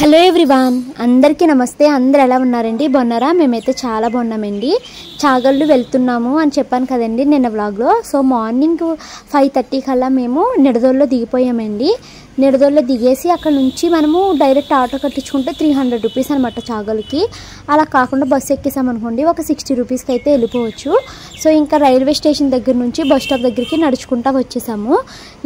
Hello everyone, అందరికీ నమస్తే. అందరు ఎలా ఉన్నారండి? బాగున్నారా? మేమైతే చాలా బాగున్నామండి. చాగళ్ళు వెళ్తున్నాము అని చెప్పాను కదండి నిన్న వ్లాగ్లో. సో మార్నింగ్ 5:30 కల్లా మేము నిడదోల్లో దిగిపోయామండి. నిడదోల్లో దిగేసి అక్కడ నుంచి మనము డైరెక్ట్ ఆటో కట్టించుకుంటే 300 రూపీస్ అనమాట చాగల్కి. అలా కాకుండా బస్సు ఎక్కేసామనుకోండి ఒక 60 రూపీస్కి అయితే వెళ్ళిపోవచ్చు. సో ఇంకా రైల్వే స్టేషన్ దగ్గర నుంచి బస్ స్టాప్ దగ్గరికి నడుచుకుంటా వచ్చేసాము.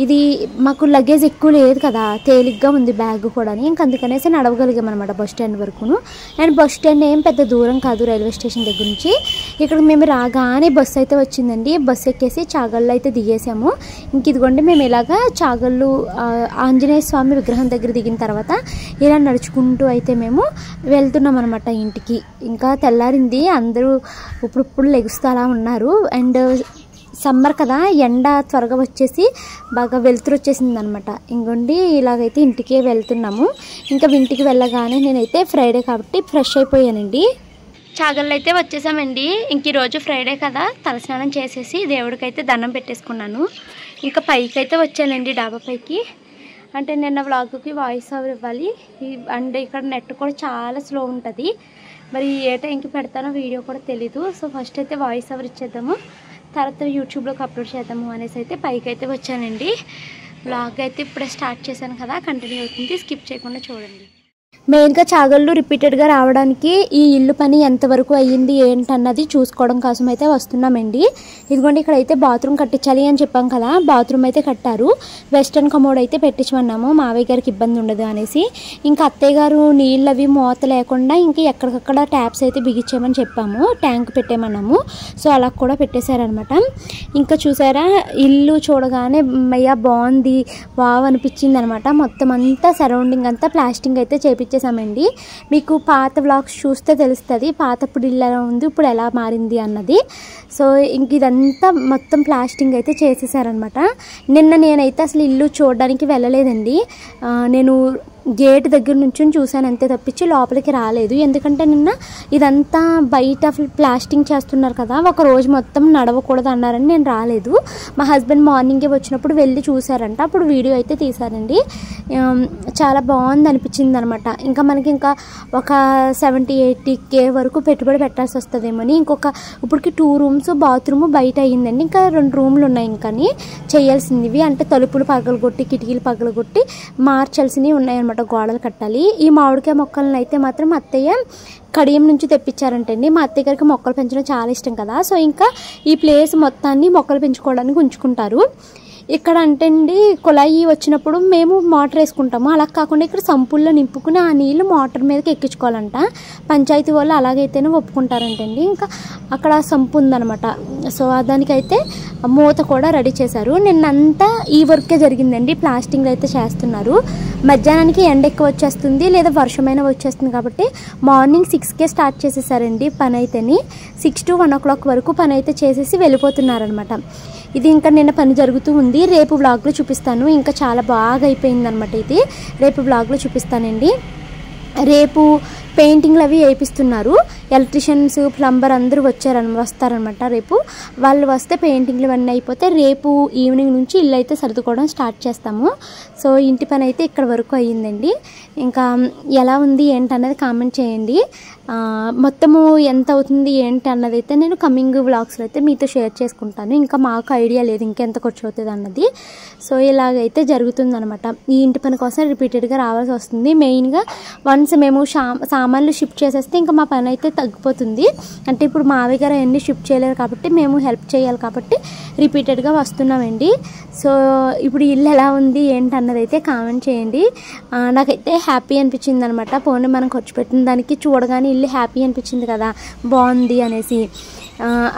ఇది మాకు లగేజ్ ఎక్కువ లేదు కదా, తేలిగ్గా ఉంది బ్యాగ్ కూడా. ఇంక అందుకనేసి నడవగలిగాం అనమాట బస్ స్టాండ్ వరకును. అండ్ బస్ స్టాండ్ ఏం పెద్ద దూరం కాదు రైల్వే స్టేషన్ దగ్గర నుంచి. ఇక్కడికి మేము రాగానే బస్సు అయితే వచ్చిందండి. బస్సు ఎక్కేసి చాగళ్ళు అయితే దిగేసాము. ఇంక ఇదిగోండి మేము ఇలాగా చాగళ్ళు ఆంజనేయ స్వామి విగ్రహం దగ్గర దిగిన తర్వాత ఇలా నడుచుకుంటూ అయితే మేము వెళ్తున్నాం అనమాట ఇంటికి. ఇంకా తెల్లారింది, అందరూ ఇప్పుడు లెగుస్తూ అలా ఉన్నారు. అండ్ సమ్మర్ కదా, ఎండ త్వరగా వచ్చేసి బాగా వెలుతురు వచ్చేసింది అనమాట. ఇంకోండి ఇలాగైతే ఇంటికే వెళ్తున్నాము. ఇంకా ఇంటికి వెళ్ళగానే నేనైతే ఫ్రైడే కాబట్టి ఫ్రెష్ అయిపోయానండి. చాగళ్ళు అయితే వచ్చేసామండి. ఇంక ఈరోజు ఫ్రైడే కదా, తలస్నానం చేసేసి దేవుడికైతే దండం పెట్టేసుకున్నాను. ఇంకా పైకి అయితే వచ్చానండి, డాబా పైకి. అంటే నిన్న వ్లాగ్కి వాయిస్ ఓవర్ ఇవ్వాలి. అండ్ ఇక్కడ నెట్ కూడా చాలా స్లో ఉంటుంది. మరి ఏ టైంకి పెడతానో వీడియో కూడా తెలీదు. సో ఫస్ట్ అయితే వాయిస్ ఓవర్ ఇచ్చేద్దాము, తర్వాత యూట్యూబ్లోకి అప్లోడ్ చేద్దాము అనేసి అయితే పైకి అయితే వచ్చానండి. వ్లాగ్ అయితే ఇప్పుడే స్టార్ట్ చేశాను కదా, కంటిన్యూ అవుతుంది, స్కిప్ చేయకుండా చూడండి. మెయిన్గా చాగళ్ళు రిపీటెడ్గా రావడానికి ఈ ఇల్లు పని ఎంతవరకు అయ్యింది ఏంటన్నది చూసుకోవడం కోసం అయితే వస్తున్నామండి. ఇదిగోండి ఇక్కడైతే బాత్రూమ్ కట్టించాలి అని చెప్పాం కదా, బాత్రూమ్ అయితే కట్టారు. వెస్టర్న్ కమోడ్ అయితే పెట్టించమన్నాము, మావయ్య గారికి ఇబ్బంది ఉండదు అనేసి. ఇంకా అత్తయ్య గారు నీళ్ళు అవి మూత లేకుండా ఇంకా ఎక్కడికక్కడ ట్యాప్స్ అయితే బిగించామని చెప్పాము, ట్యాంక్ పెట్టేమన్నాము. సో అలా కూడా పెట్టేశారనమాట. ఇంకా చూసారా, ఇల్లు చూడగానే అయ్యా బాగుంది, వావ్ అనిపించింది అనమాట. మొత్తం అంతా సరౌండింగ్ అంతా ప్లాస్టింగ్ అయితే చేపించామండి. మీకు పాత వ్లాగ్స్ చూస్తే తెలుస్తుంది పాతప్పుడు ఇల్లు ఎలా ఉంది, ఇప్పుడు ఎలా మారింది అన్నది. సో ఇంక ఇదంతా మొత్తం ప్లాస్టింగ్ అయితే చేసేసారనమాట. నిన్న నేనైతే అసలు ఇల్లు చూడడానికి వెళ్ళలేదండి. నేను గేట్ దగ్గర నుంచి చూశాను అంతే తప్పించి లోపలికి రాలేదు. ఎందుకంటే నిన్న ఇదంతా బయట ప్లాస్టింగ్ చేస్తున్నారు కదా, ఒక రోజు మొత్తం నడవకూడదు అన్నారని నేను రాలేదు. మా హస్బెండ్ మార్నింగే వచ్చినప్పుడు వెళ్ళి చూసారంట, అప్పుడు వీడియో అయితే తీశారండి. చాలా బాగుంది అనిపించింది అనమాట. ఇంకా మనకి ఇంకా ఒక 70-80K వరకు పెట్టుబడి పెట్టాల్సి వస్తుందేమని. ఇప్పటికి 2 రూమ్స్ బాత్రూమ్ బయట అయ్యిందండి. ఇంకా 2 రూమ్లు ఉన్నాయి ఇంకా చేయాల్సినవి. అంటే తలుపులు పగలగొట్టి కిటికీలు పగలగొట్టి మార్చాల్సినవి ఉన్నాయన్నమాట, గోడలు కట్టాలి. ఈ మామిడికాయ మొక్కలను అయితే మాత్రం అత్తయ్య కడియం నుంచి తెప్పించారంటండి. మా అత్తయ్య గారికి మొక్కలు పెంచడం చాలా ఇష్టం కదా, సో ఇంకా ఈ ప్లేస్ మొత్తాన్ని మొక్కలు పెంచుకోవడానికి ఉంచుకుంటారు. ఇక్కడ అంటే అండి కుళాయి వచ్చినప్పుడు మేము మోటార్ వేసుకుంటాము, అలా కాకుండా ఇక్కడ సంపుల్లో నింపుకుని ఆ నీళ్ళు మోటార్ మీదకి ఎక్కించుకోవాలంట. పంచాయతీ వాళ్ళు అలాగైతేనే ఒప్పుకుంటారంటండి. ఇంకా అక్కడ సంపు ఉందనమాట. సో దానికైతే మూత కూడా రెడీ చేశారు. నిన్నంతా ఈ వర్కే జరిగిందండి, ప్లాస్టింగ్ అయితే చేస్తున్నారు. మధ్యాహ్నానికి ఎండ ఎక్కువ వచ్చేస్తుంది లేదా వర్షమైనా వచ్చేస్తుంది కాబట్టి మార్నింగ్ 6కే స్టార్ట్ చేసేసారండి పని అయితేని. 6 to 1 o'clock వరకు పని అయితే చేసేసి వెళ్ళిపోతున్నారనమాట. ఇది ఇంకా నిన్న పని జరుగుతూ ఉంది, రేపు వ్లాగ్లో చూపిస్తాను. ఇంకా చాలా బాగా అయిపోయిందనమాట ఇది, రేపు వ్లాగ్లో చూపిస్తానండి. రేపు పెయింటింగ్లు అవి వేయిస్తున్నారు. ఎలక్ట్రీషియన్స్ ప్లంబర్ అందరూ వస్తారనమాట. రేపు వాళ్ళు వస్తే పెయింటింగ్లు ఇవన్నీ అయిపోతే రేపు ఈవినింగ్ నుంచి ఇల్లు అయితే సర్దుకోవడం స్టార్ట్ చేస్తాము. సో ఇంటి పని అయితే ఇక్కడ వరకు అయ్యిందండి. ఇంకా ఎలా ఉంది ఏంటన్నది కామెంట్ చేయండి. మొత్తము ఎంత అవుతుంది ఏంటి అన్నది అయితే నేను కమింగ్ వ్లాగ్స్లో అయితే మీతో షేర్ చేసుకుంటాను. ఇంకా మాకు ఐడియా లేదు ఇంకెంత ఖర్చు అవుతుంది అన్నది. సో ఇలాగైతే జరుగుతుందనమాట. ఈ ఇంటి పని కోసం రిపీటెడ్గా రావాల్సి వస్తుంది. మెయిన్గా వన్స్ మేము సామాన్లు షిఫ్ట్ చేసేస్తే ఇంకా మా పని అయితే తగ్గిపోతుంది. అంటే ఇప్పుడు మావయ్య గారు అవన్నీ షిఫ్ట్ చేయలేరు కాబట్టి మేము హెల్ప్ చేయాలి కాబట్టి రిపీటెడ్గా వస్తున్నామండి. సో ఇప్పుడు ఇల్లు ఎలా ఉంది ఏంటి అన్నది అయితే కామెంట్ చేయండి. నాకైతే హ్యాపీ అనిపించింది అనమాట. పోనీ మనం ఖర్చు పెట్టిన దానికి చూడగానే ఇల్లు హ్యాపీ అనిపించింది కదా, బాగుంది అనేసి.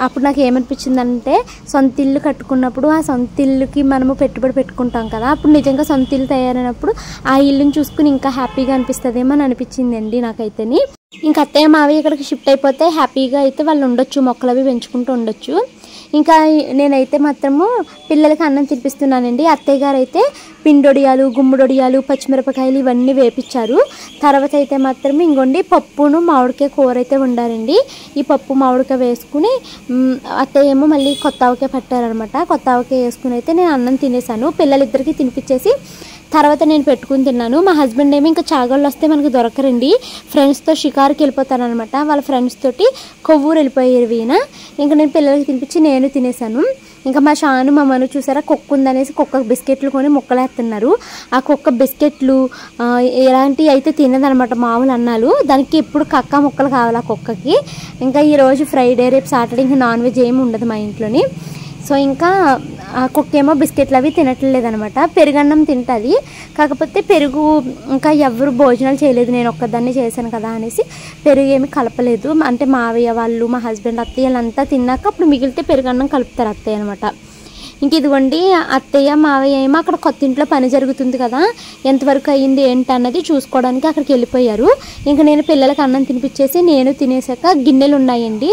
అప్పుడు నాకు ఏమనిపించిందంటే, సొంత ఇల్లు కట్టుకున్నప్పుడు ఆ సొంత ఇల్లుకి మనము పెట్టుబడి పెట్టుకుంటాం కదా, అప్పుడు నిజంగా సొంత ఇల్లు తయారైనప్పుడు ఆ ఇల్లుని చూసుకుని ఇంకా హ్యాపీగా అనిపిస్తుందేమో అని అనిపించిందండి నాకైతేని. ఇంకా అత్తయ్య మావయ్య ఇక్కడికి షిఫ్ట్ అయిపోతే హ్యాపీగా అయితే వాళ్ళు ఉండొచ్చు, మొక్కలు అవి పెంచుకుంటూ ఉండొచ్చు. ఇంకా నేనైతే మాత్రము పిల్లలకి అన్నం తినిపిస్తున్నానండి. అత్తయ్య గారు అయితే పిండొడియాలు, గుమ్మడొడియాలు, పచ్చిమిరపకాయలు ఇవన్నీ వేపించారు. తర్వాత అయితే మాత్రం ఇంకొండి పప్పును మామిడికాయ కూర అయితే వండారండి. ఈ పప్పు మామిడికాయ వేసుకుని అత్తయ్య ఏమో మళ్ళీ కొత్త ఆవకాయ పట్టారనమాట. కొత్త ఆవకాయ వేసుకుని అయితే నేను అన్నం తినేసాను. పిల్లలిద్దరికీ తినిపించేసి తర్వాత నేను పెట్టుకుని తిన్నాను. మా హస్బెండ్ ఏమో ఇంకా చాగళ్ళు వస్తే మనకు దొరకరండి, ఫ్రెండ్స్తో షికారుకి వెళ్ళిపోతారనమాట. వాళ్ళ ఫ్రెండ్స్ తోటి కొవ్వూరు వెళ్ళిపోయారు ఈయన. ఇంకా నేను పిల్లలకి తినిపించి నేను తినేసాను. ఇంకా మా షాను మా మను చూసారా కుక్క ఉందనేసి కుక్క బిస్కెట్లు కొని ముక్కలేస్తున్నారు. ఆ కుక్క బిస్కెట్లు ఎలాంటివి అయితే తినదనమాట, మామూలు అన్నాలు. దానికి ఎప్పుడు కక్క ముక్కలు కావాలి ఆ కుక్కకి. ఇంకా ఈరోజు ఫ్రైడే, రేపు సాటర్డే ఇంకా నాన్ వెజ్ ఏమి ఉండదు మా ఇంట్లోని. సో ఇంకా ఆ కుక్క ఏమో బిస్కెట్లు అవి తినట్లేదు అనమాట. పెరుగన్నం తింటుంది, కాకపోతే పెరుగు ఇంకా ఎవరు భోజనాలు చేయలేదు, నేను ఒక్కదాన్ని చేశాను కదా అనేసి పెరుగు ఏమి కలపలేదు. అంటే మావయ్య వాళ్ళు, మా హస్బెండ్, అత్తయ్య వాళ్ళంతా తిన్నాక అప్పుడు మిగిలితే పెరుగన్నం కలుపుతారు అత్తయ్య అనమాట. ఇంక ఇదిగోండి అత్తయ్య మావయ్య ఏమో అక్కడ కొత్త ఇంట్లో పని జరుగుతుంది కదా, ఎంతవరకు అయ్యింది ఏంటి అన్నది చూసుకోవడానికి అక్కడికి వెళ్ళిపోయారు. ఇంకా నేను పిల్లలకి అన్నం తినిపించేసి నేను తినేసాక గిన్నెలు ఉన్నాయండి.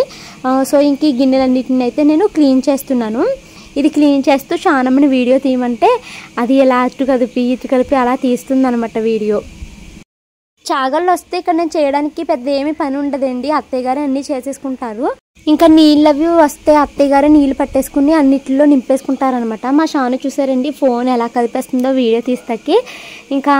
సో ఇంక ఈ గిన్నెలన్నిటిని అయితే నేను క్లీన్ చేస్తున్నాను. ఇది క్లీన్ చేస్తూ చానమ్మని వీడియో తీయమంటే అది ఎలా అటు కలిపి అలా తీస్తుంది అనమాట వీడియో. చాగళ్ళు వస్తే ఇక్కడ నేను చేయడానికి పెద్ద ఏమి పని ఉండదండి, అత్తయ్య గారు అన్నీ చేసేసుకుంటారు. ఇంకా నీళ్ళు అవి వస్తే అత్తయ్య గారు నీళ్ళు పట్టేసుకుని అన్నిటిలో నింపేసుకుంటారనమాట. మా షాను చూసారండి ఫోన్ ఎలా కలిపేస్తుందో వీడియో తీస్తాకి. ఇంకా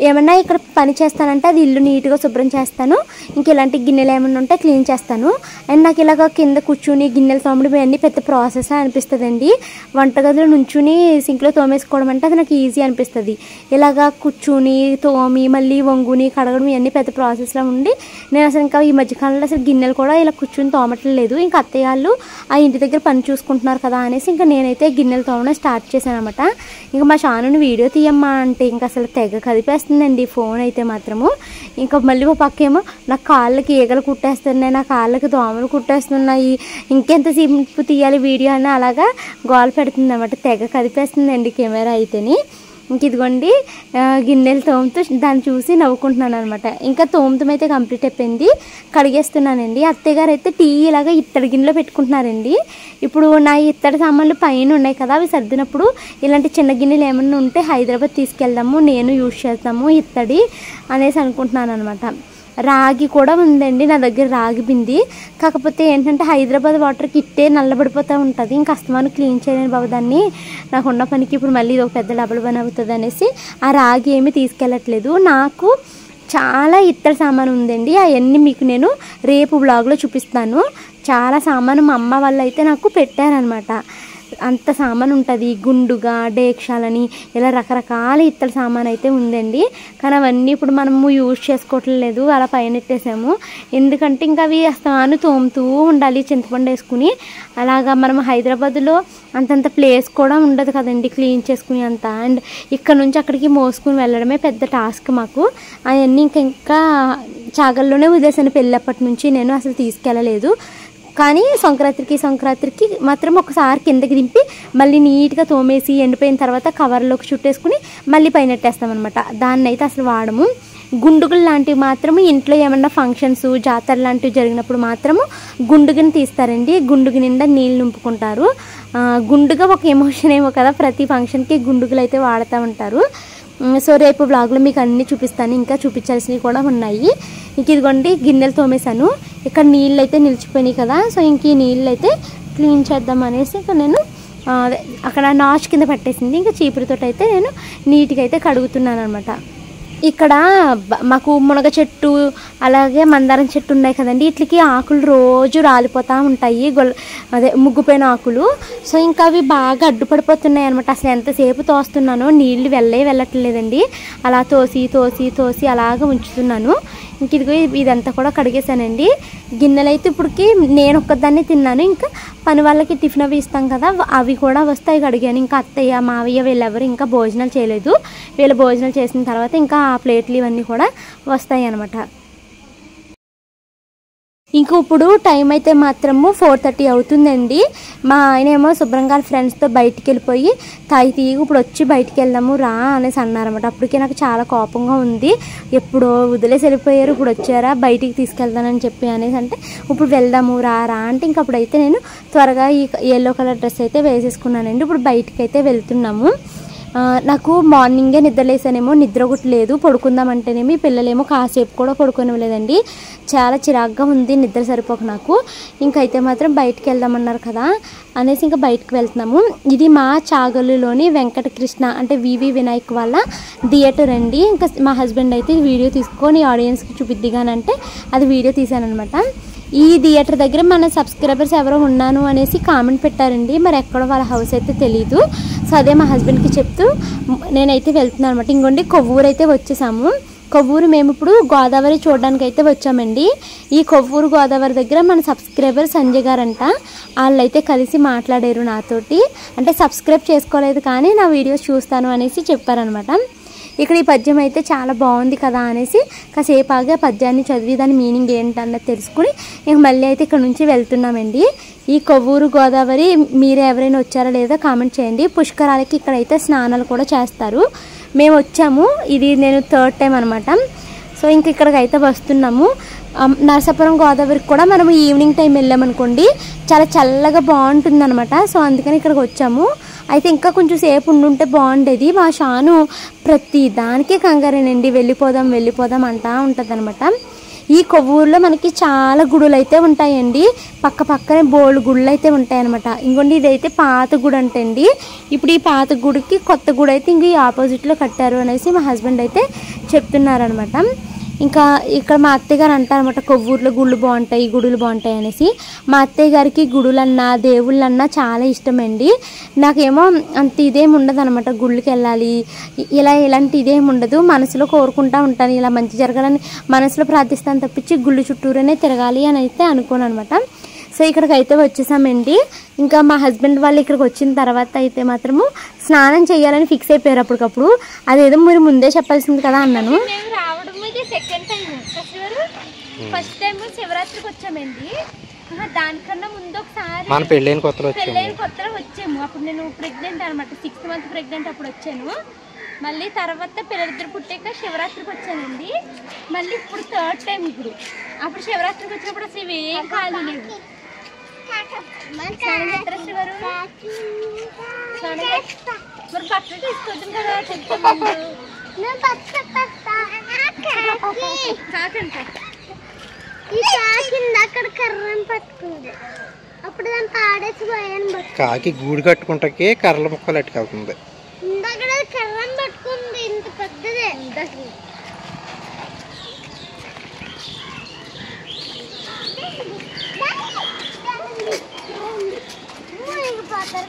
ఏమన్నా ఇక్కడ పని చేస్తానంటే అది ఇల్లు నీట్గా శుభ్రం చేస్తాను. ఇంక ఇలాంటి గిన్నెలు ఏమన్నా ఉంటే క్లీన్ చేస్తాను. అండ్ నాకు ఇలాగ కింద కూర్చుని గిన్నెలు తోమడం ఇవన్నీ పెద్ద ప్రాసెస్ అనిపిస్తుందండి. వంటగదిలో నుంచుని సింక్లో తోమేసుకోవడం అంటే అది నాకు ఈజీ అనిపిస్తుంది. ఇలాగ కూర్చుని తోమి మళ్ళీ వంగుని కడగడం ఇవన్నీ పెద్ద ప్రాసెస్లో ఉండి నేను అసలు ఇంకా ఈ మధ్యకాలంలో అసలు గిన్నెలు కూడా ఇలా కూర్చుని తోమట్లేదు. ఇంకా అత్తయ్య వాళ్ళు ఆ ఇంటి దగ్గర పని చూసుకుంటున్నారు కదా అనేసి ఇంకా నేనైతే గిన్నెలు తోమడం స్టార్ట్ చేశాను అనమాట. ఇంకా మా షానుని వీడియో తీయమ్మా అంటే ఇంకా అసలు తెగ కదిపేస్తుందండి ఫోన్ అయితే మాత్రము. ఇంకా మళ్ళీ ఒక పక్కేమో నా కాళ్ళకి ఈగలు కుట్టేస్తున్నాయి, నా కాళ్ళకి దోమలు కుట్టేస్తున్నాయి, ఇంకెంతసేపు తీయాలి వీడియో అని అలాగా గోల పెడుతుంది అన్నమాట. తెగ కదిపేస్తుందండి కెమెరా అయితేని. ఇంక ఇదిగోండి గిన్నెలు తోముతూ దాన్ని చూసి నవ్వుకుంటున్నాను అనమాట. ఇంకా తోముతం అయితే కంప్లీట్ అయిపోయింది, కడిగేస్తున్నానండి. అత్తయ్య గారు అయితే టీ ఇలాగా ఇత్తడి గిన్నెలో పెట్టుకుంటున్నారండి. ఇప్పుడు నా ఇత్తడి సామాన్లు పైన ఉన్నాయి కదా, అవి సర్దినప్పుడు ఇలాంటి చిన్న గిన్నెలు ఏమన్నా ఉంటే హైదరాబాద్ తీసుకెళ్దాము, నేను యూజ్ చేస్తాము ఇత్తడి అనేసి అనుకుంటున్నాను అనమాట. రాగి కూడా ఉందండి నా దగ్గర, రాగి బింది. కాకపోతే ఏంటంటే హైదరాబాద్ వాటర్కి ఇట్టే నల్లబడిపోతూ ఉంటుంది, ఇంకా అస్తమానం క్లీన్ చేయలేని బాబు దాన్ని, నాకు ఉన్న పనికి ఇప్పుడు మళ్ళీ ఇది ఒక పెద్ద డబుల్ పని అవుతుంది అనేసి ఆ రాగి ఏమీ తీసుకెళ్ళట్లేదు. నాకు చాలా ఇత్తడి సామాను ఉందండి, అవన్నీ మీకు నేను రేపు బ్లాగ్లో చూపిస్తాను. చాలా సామాను మా అమ్మ వాళ్ళు అయితే నాకు పెట్టారనమాట. అంత సామాను ఉంటుంది, గుండుగా డేక్షాలని ఇలా రకరకాల ఇత్తడి సామాను అయితే ఉందండి. కానీ అవన్నీ ఇప్పుడు మనము యూజ్ చేసుకోవట్లేదు, అలా పైన ఎట్టేసాము. ఎందుకంటే ఇంకా అవి అస్తమాను తోముతూ ఉండాలి చింతపండు వేసుకుని. అలాగా మనం హైదరాబాద్లో అంతంత ప్లేస్ కూడా ఉండదు కదండి క్లీన్ చేసుకుని అంత. అండ్ ఇక్కడ నుంచి అక్కడికి మోసుకుని వెళ్ళడమే పెద్ద టాస్క్ మాకు. అవన్నీ ఇంకా చాగల్లోనే వదిలేసాను పెళ్ళప్పటి నుంచి, నేను అసలు తీసుకెళ్ళలేదు. కానీ సంక్రాంతికి మాత్రం ఒకసారి కిందకి దింపి మళ్ళీ నీట్గా తోమేసి ఎండిపోయిన తర్వాత కవర్లోకి చుట్టేసుకుని మళ్ళీ పైన పెట్టేస్తామన్నమాట. దాన్ని అయితే అసలు వాడము. గుండుగులు లాంటివి మాత్రము ఇంట్లో ఏమన్నా ఫంక్షన్స్ జాతర లాంటివి జరిగినప్పుడు మాత్రము గుండుగుని తీస్తారండి, గుండుగు నిండా నీళ్ళు నింపుకుంటారు. గుండుగా ఒక ఎమోషన్ ఏమో కదా, ప్రతి ఫంక్షన్కి గుండుగులు అయితే వాడుతూ ఉంటారు. సో రేపు బ్లాగ్లో మీకు అన్నీ చూపిస్తాను, ఇంకా చూపించాల్సినవి కూడా ఉన్నాయి. ఇంక ఇదిగోండి గిన్నెలు తోమేశాను, ఇక్కడ నీళ్ళు అయితే నిలిచిపోయినాయి కదా. సో ఇంక ఈ నీళ్ళు అయితే క్లీన్ చేద్దాం అనేసి ఇంకా నేను అక్కడ నాచు కింద పట్టేసింది, ఇంకా చీపురుతో అయితే నేను నీట్గా అయితే కడుగుతున్నాను అనమాట. ఇక్కడ మాకు మునగ చెట్టు అలాగే మందారం చెట్టు ఉన్నాయి కదండి, వీటికి ఆకులు రోజు రాలిపోతూ ఉంటాయి, అదే ముగ్గుపోయిన ఆకులు. సో ఇంకా అవి బాగా అడ్డుపడిపోతున్నాయి అనమాట. అసలు ఎంతసేపు తోస్తున్నానో నీళ్ళు వెళ్ళట్లేదండి, అలా తోసి అలాగ ఉంచుతున్నాను. ఇంక ఇదిగో ఇదంతా కూడా కడిగేసానండి. గిన్నెలు అయితే ఇప్పటికి నేను ఒక్కదాన్ని తిన్నాను, ఇంకా పని వాళ్ళకి టిఫిన్ అవి ఇస్తాం కదా అవి కూడా వస్తాయి కడిగాను. ఇంకా అత్తయ్య మావయ్య వీళ్ళెవరు ఇంకా భోజనాలు చేయలేదు, వీళ్ళు భోజనాలు చేసిన తర్వాత ఇంకా ఆ ప్లేట్లు ఇవన్నీ కూడా వస్తాయి అన్నమాట. ఇంక ఇప్పుడు టైం అయితే మాత్రము 4:30 అవుతుందండి. మా ఆయన ఏమో శుభ్రంగా ఫ్రెండ్స్తో బయటికి వెళ్ళిపోయి తాగి ఇప్పుడు వచ్చి బయటికి వెళ్దాము రా అనేసి అన్నారన్నమాట. అప్పటికే నాకు చాలా కోపంగా ఉంది, ఎప్పుడో వదిలేసి వెళ్ళిపోయారు, ఇప్పుడు వచ్చారా బయటికి తీసుకెళ్తానని చెప్పి అనేసి అంటే ఇప్పుడు వెళ్దాము రా అంటే ఇంక అప్పుడైతే నేను త్వరగా ఈ yellow కలర్ డ్రెస్ అయితే వేసేసుకున్నానండి. ఇప్పుడు బయటికి అయితే వెళ్తున్నాము. నాకు మార్నింగే నిద్రలేసానేమో, నిద్ర గుట్టలేదు, పడుకుందామంటేనేమో ఈ పిల్లలేమో కాసేపు కూడా పడుకోనివ్వలేదండి. చాలా చిరాగ్గా ఉంది, నిద్ర సరిపోక నాకు. ఇంకైతే మాత్రం బయటికి వెళ్దామన్నారు కదా అనేసి ఇంకా బయటకు వెళ్తున్నాము. ఇది మా చాగల్లులోని వెంకటకృష్ణ అంటే వివి వినాయక్ వాళ్ళ థియేటర్ అండి. ఇంకా మా హస్బెండ్ అయితే వీడియో తీసుకొని ఆడియన్స్కి చూపిద్దిగానంటే అది వీడియో తీశానమాట. ఈ థియేటర్ దగ్గర మన సబ్స్క్రైబర్స్ ఎవరో ఉన్నాను అనేసి కామెంట్ పెట్టారండి. మరి ఎక్కడో వాళ్ళ హౌస్ అయితే తెలీదు. సో అదే మా హస్బెండ్కి చెప్తూ నేనైతే వెళ్తున్నాను అనమాట. ఇంకోండి కొవ్వూరు అయితే వచ్చేసాము. కొవ్వూరు మేము ఇప్పుడు గోదావరి చూడడానికి అయితే వచ్చామండి. ఈ కొవ్వూరు గోదావరి దగ్గర మన సబ్స్క్రైబర్ సంజయ్ గారంట, వాళ్ళైతే కలిసి మాట్లాడారు నాతోటి. అంటే సబ్స్క్రైబ్ చేసుకోలేదు కానీ నా వీడియోస్ చూస్తాను అనేసి చెప్పారనమాట. ఇక్కడ ఈ పద్యం అయితే చాలా బాగుంది కదా అనేసి కాసేపు ఆగి పద్యాన్ని చదివి దాని మీనింగ్ ఏంటన్నది తెలుసుకుని ఇంక మళ్ళీ అయితే ఇక్కడ నుంచి వెళ్తున్నామండి. ఈ కొవ్వూరు గోదావరి మీరు ఎవరైనా వచ్చారా లేదా కామెంట్ చేయండి. పుష్కరాలకి ఇక్కడైతే స్నానాలు కూడా చేస్తారు. మేము వచ్చాము, ఇది నేను 3rd టైం అనమాట. సో ఇంక ఇక్కడికి అయితే వస్తున్నాము. నరసాపురం గోదావరికి కూడా మనం ఈవినింగ్ టైం వెళ్ళామనుకోండి చాలా చల్లగా బాగుంటుంది అనమాట. సో అందుకని ఇక్కడికి వచ్చాము. అయితే ఇంకా కొంచెం సేపు ఉండుంటే బాగుండేది. మా షాను ప్రతి దానికి కంగారేనండి, వెళ్ళిపోదాం అంటా ఉంటుంది అనమాట. ఈ కొవ్వూరులో మనకి చాలా గుడులు అయితే ఉంటాయండి. పక్కనే బోల్డ్ గుళ్ళు అయితే ఉంటాయన్నమాట. ఇంకోండి ఇదైతే పాత గుడి అంటండి. ఇప్పుడు ఈ పాత గుడికి కొత్త గుడి అయితే ఇంక ఈ ఆపోజిట్లో కట్టారు అనేసి మా హస్బెండ్ అయితే చెప్తున్నారనమాట. ఇంకా ఇక్కడ మా అత్తయ్య గారు అంటారనమాట, కొవ్వూరులో గుళ్ళు బాగుంటాయి, గుడులు బాగుంటాయి అనేసి. మా అత్తయ్య గారికి గుడులన్నా దేవుళ్ళన్నా చాలా ఇష్టమండి. నాకేమో అంత ఇదేమి ఉండదు అనమాట, గుళ్ళకి వెళ్ళాలి ఇలాంటి ఇదేమి ఉండదు. మనసులో కోరుకుంటా ఉంటాను, ఇలా మంచి జరగాలని మనసులో ప్రార్థిస్తాను తప్పించి గుళ్ళు చుట్టూరునే తిరగాలి అని అయితే అనుకోను అనమాట. సో ఇక్కడికి అయితే వచ్చేసామండి. ఇంకా మా హస్బెండ్ వాళ్ళు ఇక్కడికి వచ్చిన తర్వాత అయితే మాత్రము స్నానం చేయాలని ఫిక్స్ అయిపోయారు అప్పటికప్పుడు. అదేదో మీరు ముందే చెప్పాల్సింది కదా అన్నాను. సెకండ్ టైం ఫస్ట్ టైం శివరాత్రికి వచ్చామండి. దానికన్నా ముందు ఒకసారి మన పెళ్ళైన కొత్తలో వచ్చాము. అప్పుడు నేను ప్రెగ్నెంట్ అనమాట, 6th month ప్రెగ్నెంట్ అప్పుడు వచ్చాను. మళ్ళీ తర్వాత పిల్లలిద్దరు పుట్టాక శివరాత్రికి వచ్చానండి. మళ్ళీ ఇప్పుడు 3rd టైం. ఇప్పుడు అప్పుడు శివరాత్రికి వచ్చినప్పుడు అసలు ఇవేం ఖాళీ లేవు. మరి బట్టలు తీసుకొచ్చాం కదా చెప్తాను. కాకి గూడు కట్టుకుంటాకి కర్రల ముక్కలు ఎట్టుకెళ్తుంది. ఇంత పెద్దదే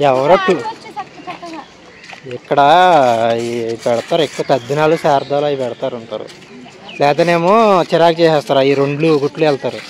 ఎవరో ఇక్కడ పెడతారు ఎక్కువ తద్దినాలు శారదాలు అవి పెడతారు ఉంటారు. లేదనేమో చిరాకు చేసేస్తారు, ఈ 2 గుట్లు వెళ్తారు.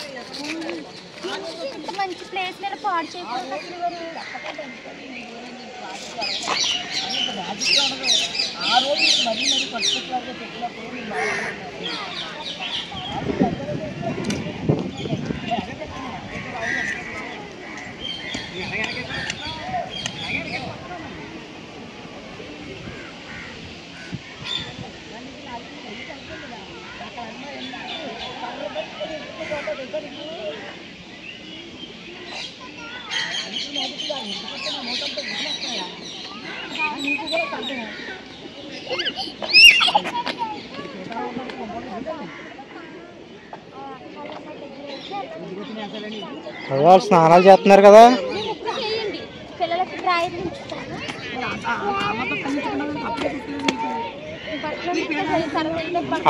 వాళ్ళు స్నానాలు చేస్తున్నారు కదా.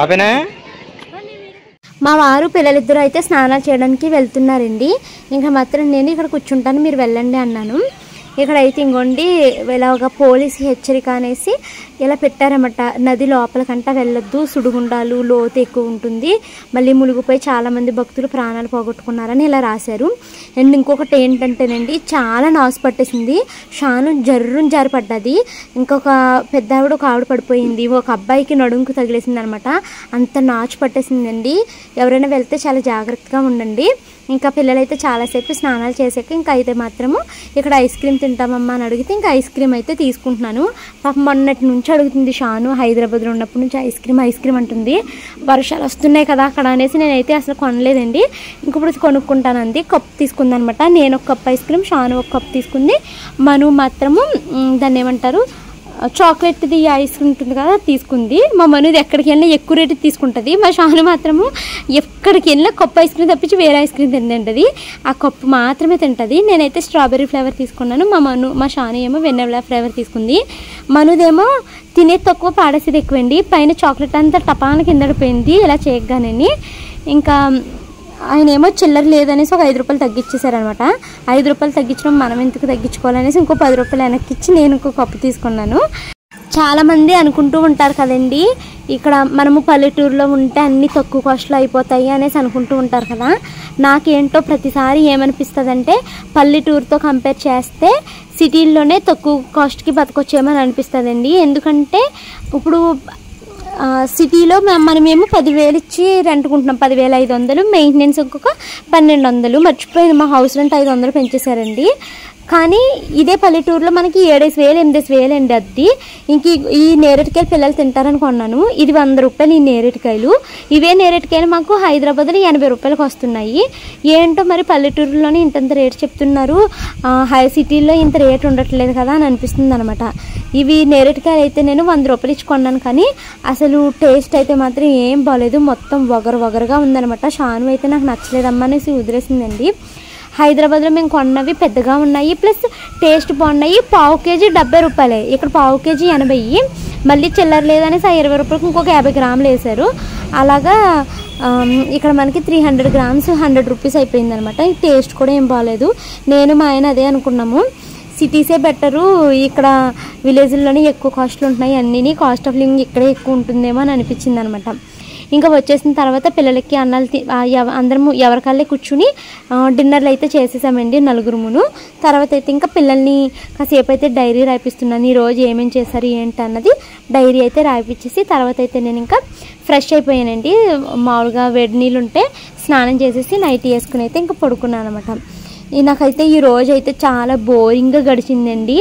అవేనా మా వారు పిల్లలిద్దరూ అయితే స్నానాలు చేయడానికి వెళ్తున్నారండి. ఇంకా మాత్రం నేను ఇక్కడ కూర్చుంటాను, మీరు వెళ్ళండి అన్నాను. ఇక్కడైతే ఇంకోండి ఇలాగ పోలీసు హెచ్చరిక అనేసి ఇలా పెట్టారన్నమాట. నది లోపలికంట వెళ్ళొద్దు, సుడిగుండాలు, లోతు ఎక్కువ ఉంటుంది, మళ్ళీ మునిగిపోయి చాలామంది భక్తులు ప్రాణాలు పోగొట్టుకున్నారని ఇలా రాశారు. అండ్ ఇంకొకటి ఏంటంటేనండి చాలా నాసు పట్టేసింది, షాను జర్రుని జారి పడ్డది. ఇంకొక పెద్ద ఆవిడ ఒక ఆవిడ పడిపోయింది, ఒక అబ్బాయికి నడుముకు తగిలేసింది అనమాట. అంత నాచు పట్టేసిందండి. ఎవరైనా వెళ్తే చాలా జాగ్రత్తగా ఉండండి. ఇంకా పిల్లలైతే చాలాసేపు స్నానాలు చేసాక ఇంకా అయితే మాత్రము ఇక్కడ ఐస్ క్రీమ్ తింటామమ్మా అని అడిగితే ఇంకా ఐస్ క్రీమ్ అయితే తీసుకుంటున్నాను. పాపం మొన్నటి నుంచి అడుగుతుంది షాను, హైదరాబాద్లో ఉన్నప్పటి నుంచి ఐస్ క్రీమ్ అంటుంది. వర్షాలు వస్తున్నాయి కదా అక్కడ అనేసి నేనైతే అసలు కొనలేదండి. ఇంకొప్పుడు కొనుక్కుంటానంది. కప్ తీసుకుందనమాట. నేను ఒక కప్ ఐస్ క్రీమ్, షాను ఒక కప్ తీసుకుంది. మను మాత్రము దాన్ని ఏమంటారు చాక్లెట్ది ఐస్ ఉంటుంది కదా తీసుకుంది. మా మనుది ఎక్కడికి వెళ్ళినా ఎక్కువ రేటు తీసుకుంటుంది. మా షాను మాత్రము ఎక్కడికి వెళ్ళినా కప్పు ఐస్ క్రీమ్ తప్పించి వేరే ఐస్ క్రీమ్ తింటుంది. ఆ కప్పు మాత్రమే తింటుంది. నేనైతే స్ట్రాబెర్రీ ఫ్లేవర్ తీసుకున్నాను. మా షాను ఏమో వెన్నెలా ఫ్లేవర్ తీసుకుంది. మనుదేమో తినేది తక్కువ పాడేసేది ఎక్కువండి. పైన చాక్లెట్ అంతా టపాన కిందడిపోయింది ఇలా చేయగానే. ఇంకా ఆయన ఏమో చిల్లర లేదనేసి ఒక 5 రూపాయలు తగ్గించేశారనమాట. 5 రూపాయలు తగ్గించడం మనం ఎందుకు తగ్గించుకోవాలనేసి ఇంకో 10 రూపాయలు వెనక్కి ఇచ్చి నేను ఇంకో కప్పు తీసుకున్నాను. చాలామంది అనుకుంటూ ఉంటారు కదండి, ఇక్కడ మనము పల్లెటూరులో ఉంటే అన్నీ తక్కువ కాస్ట్లో అయిపోతాయి అనేసి అనుకుంటూ ఉంటారు కదా. నాకేంటో ప్రతిసారి ఏమనిపిస్తుంది అంటే పల్లెటూరుతో కంపేర్ చేస్తే సిటీల్లోనే తక్కువ కాస్ట్కి బతకొచ్చేమని అనిపిస్తుందండి. ఎందుకంటే ఇప్పుడు సిటీలో మనమేమో 10,000 ఇచ్చి రెంట్కుంటున్నాం, 10,500. మెయింటెనెన్స్ ఇంకొక 1,200. మర్చిపోయింది, మా హౌస్ రెంట్ 500 పెంచేశారండి. కానీ ఇదే పల్లెటూరులో మనకి 7,000 8,000 అండి అద్దె. ఇంక ఈ నేరేడుకాయలు పిల్లలు తింటారని కొన్నాను. ఇది 100 రూపాయలు ఈ నేరేడుకాయలు. ఇవే నేరేడుకాయలు మాకు హైదరాబాద్లో 80 రూపాయలకు వస్తున్నాయి. ఏంటో మరి పల్లెటూరులోనే ఇంతంత రేటు చెప్తున్నారు, సిటీల్లో ఇంత రేటు ఉండట్లేదు కదా అని అనిపిస్తుంది అనమాట. ఇవి నేరేడుకాయలు అయితే నేను 100 రూపాయలు ఇచ్చి కొన్నాను. కానీ అసలు టేస్ట్ అయితే మాత్రం ఏం బాగలేదు, మొత్తం వగరుగా ఉందనమాట. షాను అయితే నాకు నచ్చలేదమ్మా అనేసి వదిలేసిందండి. హైదరాబాద్లో మేము కొన్నవి పెద్దగా ఉన్నాయి, ప్లస్ టేస్ట్ బాగున్నాయి. పావు కేజీ 70 రూపాయలే, ఇక్కడ పావు కేజీ 80. మళ్ళీ చిల్లర లేదనేసి 20 రూపాయలకు ఇంకొక 50 గ్రాములు వేశారు. అలాగా ఇక్కడ మనకి 300 గ్రామ్స్ 100 రూపీస్ అయిపోయిందనమాట. టేస్ట్ కూడా ఏం బాగలేదు. నేను మా ఆయన అదే అనుకున్నాము, సిటీసే బెటరు, ఇక్కడ విలేజ్లోనే ఎక్కువ కాస్ట్లు ఉంటున్నాయి, అన్నీ కాస్ట్ ఆఫ్ లివింగ్ ఇక్కడే ఎక్కువ ఉంటుందేమో అని అనిపించింది అనమాట. ఇంకా వచ్చేసిన తర్వాత పిల్లలకి అన్నాలు అందరము ఎవరికాళ్ళే కూర్చుని డిన్నర్లు అయితే చేసేసామండి, నలుగురుమును. తర్వాత అయితే ఇంకా పిల్లల్ని కాసేపు అయితే డైరీ రాయిపిస్తున్నాను. ఈరోజు ఏమేమి చేశారు ఏంటి అన్నది డైరీ అయితే రాయిపించేసి తర్వాత అయితే నేను ఇంకా ఫ్రెష్ అయిపోయానండి. మామూలుగా వేడి నీళ్ళు ఉంటే స్నానం చేసేసి నైట్ వేసుకుని అయితే ఇంకా పడుకున్నాను అనమాట. నాకైతే ఈ రోజు అయితే చాలా బోరింగ్గా గడిచిందండి.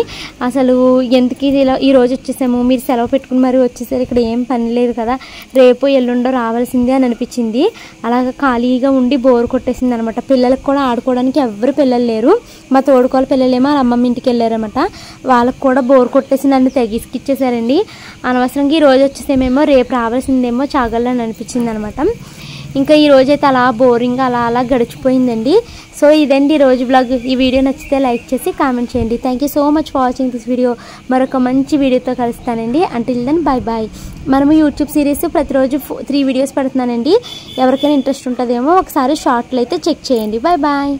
అసలు ఎందుకు ఇలా ఈరోజు వచ్చేసాము, మీరు సెలవు పెట్టుకుని మరి వచ్చేసారు, ఇక్కడ ఏం పని లేదు కదా, రేపు ఎల్లుండో రావాల్సిందే అని అనిపించింది. అలాగ ఖాళీగా ఉండి బోర్ కొట్టేసింది అనమాట. పిల్లలకు కూడా ఆడుకోవడానికి ఎవరు పిల్లలు లేరు. మా తోడుకోళ్ళ పిల్లలేమో వాళ్ళ అమ్మమ్మ ఇంటికి వెళ్ళారనమాట. వాళ్ళకు కూడా బోర్ కొట్టేసి నన్ను తెగిసుకిచ్చేసారండి. అనవసరంగా ఈ రోజు వచ్చేసేమేమో రేపు రావాల్సిందేమో చాగలని అనిపించింది అనమాట. ఇంకా ఈ రోజైతే అలా బోరింగ్ అలా గడిచిపోయిందండి. సో ఇదండి ఈరోజు బ్లాగ్. ఈ వీడియో నచ్చితే లైక్ చేసి కామెంట్ చేయండి. Thank you so much for watching this video. మరొక మంచి వీడియోతో కలుస్తానండి. Until then bye. మనము యూట్యూబ్ సిరీస్ ప్రతిరోజు 3 వీడియోస్ పెడుతున్నానండి. ఎవరికైనా ఇంట్రెస్ట్ ఉంటుందేమో ఒకసారి షార్ట్లు అయితే చెక్ చేయండి. బాయ్.